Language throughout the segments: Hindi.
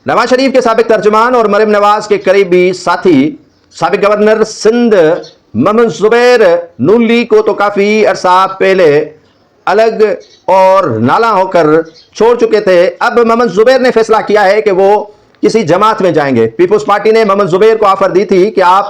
नवाज शरीफ के साबिक तर्जुमान और मरियम नवाज के करीबी साथी साबिक गवर्नर सिंध मोहम्मद जुबैर नून लीग को तो काफी अरसा पहले अलग और नाला होकर छोड़ चुके थे। अब मोहम्मद जुबैर ने फैसला किया है कि वो किसी जमात में जाएंगे। पीपुल्स पार्टी ने मोहम्मद जुबैर को ऑफर दी थी कि आप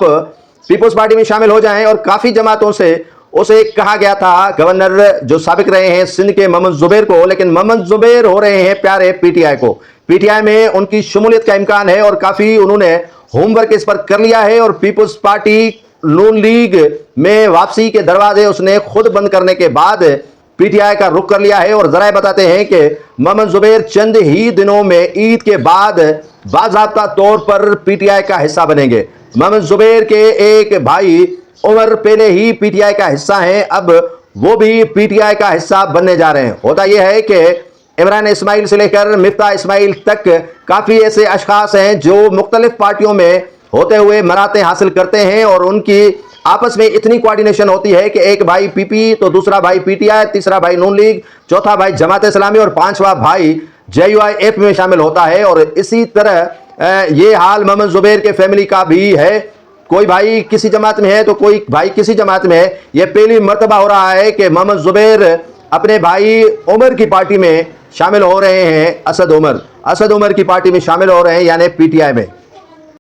पीपुल्स पार्टी में शामिल हो जाएं और काफी जमातों से उसे कहा गया था गवर्नर जो साबिक रहे हैं सिंध के मोहम्मद जुबैर को, लेकिन मोहम्मद जुबैर हो रहे हैं प्यारे पीटीआई को। पीटीआई में उनकी शमूलियत का इम्कान है और काफी उन्होंने होमवर्क इस पर कर लिया है और पीपुल्स पार्टी नून लीग में वापसी के दरवाजे उसने खुद बंद करने के बाद पीटीआई का रुख कर लिया है। और जरा बताते हैं कि मोहम्मद जुबैर चंद ही दिनों में ईद के बाद बाज़ाब्ता तौर पर पीटीआई का हिस्सा बनेंगे। मोहम्मद जुबैर के एक भाई उमर पहले ही पीटीआई का हिस्सा हैं, अब वो भी पीटीआई का हिस्सा बनने जा रहे हैं। होता यह है कि इमरान इस्माइल से लेकर मिफ्ता इस्माइल तक काफी ऐसे अशखास हैं जो मुख्तलिफ पार्टियों में होते हुए मराते हासिल करते हैं और उनकी आपस में इतनी कोऑर्डिनेशन होती है कि एक भाई पीपी तो दूसरा भाई पीटीआई, तीसरा भाई नून लीग, चौथा भाई जमात इस्लामी और पांचवा भाई जेयूआईएफ में शामिल होता है। और इसी तरह ये हाल मोहम्मद जुबैर के फैमिली का भी है। कोई भाई किसी जमात में है तो कोई भाई किसी जमात में है। यह पहली मर्तबा हो रहा है कि मोहम्मद जुबैर अपने भाई उमर की पार्टी में शामिल हो रहे हैं। असद उमर की पार्टी में शामिल हो रहे हैं यानी पीटीआई में।